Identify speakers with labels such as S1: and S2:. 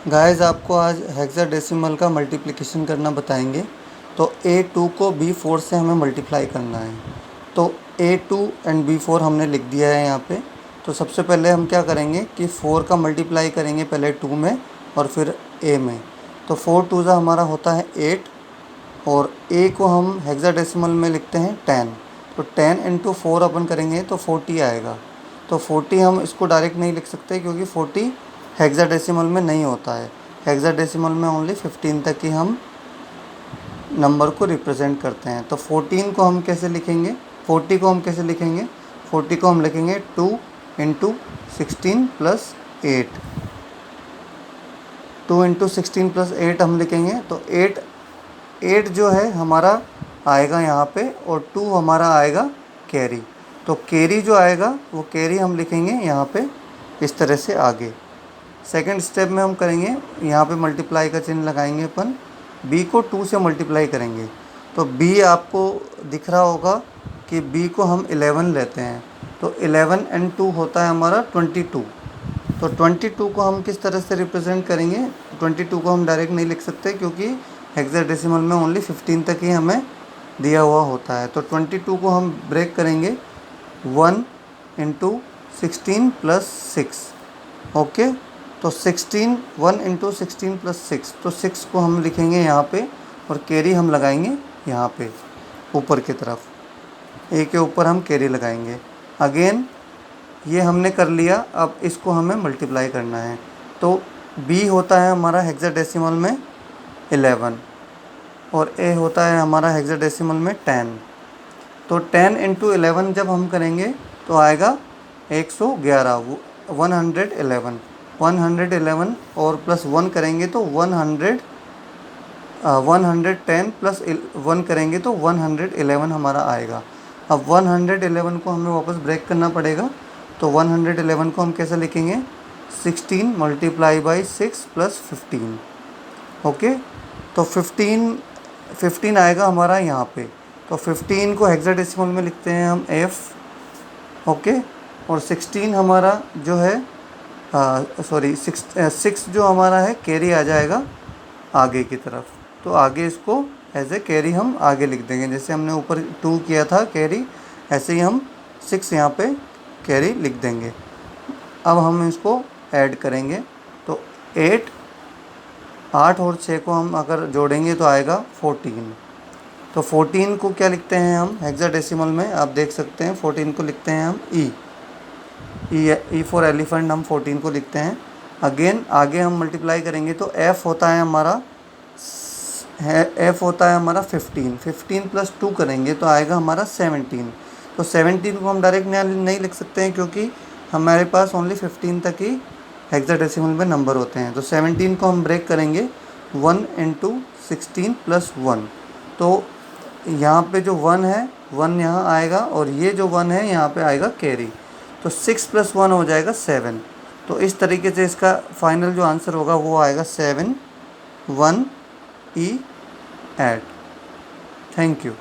S1: Guys आपको आज hexadecimal का मल्टीप्लिकेशन करना बताएंगे। तो A2 को B4 से हमें मल्टीप्लाई करना है। तो A2 एंड B4 हमने लिख दिया है यहाँ पे। तो सबसे पहले हम क्या करेंगे कि 4 का मल्टीप्लाई करेंगे पहले 2 में और फिर A में। तो 4 2 ज़ा हमारा होता है 8 और A को हम हेक्साडेसिमल में लिखते हैं 10। तो 10 इंटू 4 अपन करेंगे तो 40 आएगा। तो 40 हम इसको डायरेक्ट नहीं लिख सकते क्योंकि 40 हेक्साडेसिमल में नहीं होता है। हेक्साडेसिमल में ओनली 15 तक ही हम नंबर को रिप्रेजेंट करते हैं। तो 14 को हम कैसे लिखेंगे, 40 को हम कैसे लिखेंगे, 40 को हम लिखेंगे 2 इंटू 16 प्लस 8। 2 इंटू 16 प्लस 8 हम लिखेंगे। तो 8 जो है हमारा आएगा यहाँ पे और 2 हमारा आएगा कैरी। तो कैरी जो आएगा वो कैरी हम लिखेंगे यहाँ पे इस तरह से आगे। सेकंड स्टेप में हम करेंगे, यहाँ पे मल्टीप्लाई का चिन्ह लगाएंगे अपन। b को 2 से मल्टीप्लाई करेंगे। तो b आपको दिख रहा होगा कि b को हम 11 लेते हैं। तो 11 एंड 2 होता है हमारा 22। तो 22 को हम किस तरह से रिप्रेजेंट करेंगे, 22 को हम डायरेक्ट नहीं लिख सकते क्योंकि हेक्साडेसिमल में ओनली 15 तक ही हमें दिया हुआ होता है। तो 22 को हम ब्रेक करेंगे 1 इंटू 16 प्लस 6। ओके, तो 16 1 इंटू 16 प्लस 6। तो 6 को हम लिखेंगे यहाँ पे और कैरी हम लगाएंगे यहाँ पे ऊपर की तरफ। ए के ऊपर हम कैरी लगाएंगे। अगेन ये हमने कर लिया। अब इसको हमें मल्टीप्लाई करना है। तो b होता है हमारा हेक्साडेसिमल में 11 और a होता है हमारा हेक्साडेसिमल में 10। तो 10 इंटू 11 जब हम करेंगे तो आएगा 111 111 111 और प्लस 1 करेंगे तो 110 प्लस 1 करेंगे तो 111 हमारा आएगा। अब 111 को हमें वापस ब्रेक करना पड़ेगा। तो 111 को हम कैसे लिखेंगे, 16 मल्टीप्लाई बाई 6 प्लस 15। ओके, तो 15 आएगा हमारा यहाँ पे। तो 15 को हेक्साडेसिमल में लिखते हैं हम f। ओके, और 16 हमारा जो है सॉरी 6 जो हमारा है कैरी आ जाएगा आगे की तरफ। तो आगे इसको एज ए कैरी हम आगे लिख देंगे। जैसे हमने ऊपर 2 किया था कैरी, ऐसे ही हम 6 यहाँ पे कैरी लिख देंगे। अब हम इसको ऐड करेंगे। तो 8 और 6 को हम अगर जोड़ेंगे तो आएगा 14। तो 14 को क्या लिखते हैं हम हेक्साडेसिमल में, आप देख सकते हैं 14 को लिखते हैं हम ई फॉर एलिफेंट हम 14 को लिखते हैं। अगेन आगे हम मल्टीप्लाई करेंगे तो f होता है हमारा 15 प्लस 2 करेंगे तो आएगा हमारा 17। तो 17 को हम डायरेक्ट नहीं लिख सकते हैं क्योंकि हमारे पास ओनली 15 तक ही हेक्साडेसिमल में नंबर होते हैं। तो 17 को हम ब्रेक करेंगे 1 इंटू 16 प्लस 1। तो यहाँ पे जो 1 है 1 यहाँ आएगा और ये जो 1 है यहाँ पे आएगा कैरी। तो 6 प्लस 1 हो जाएगा 7। तो इस तरीके से इसका फाइनल जो आंसर होगा वो आएगा 7 1 E 8। Thank you.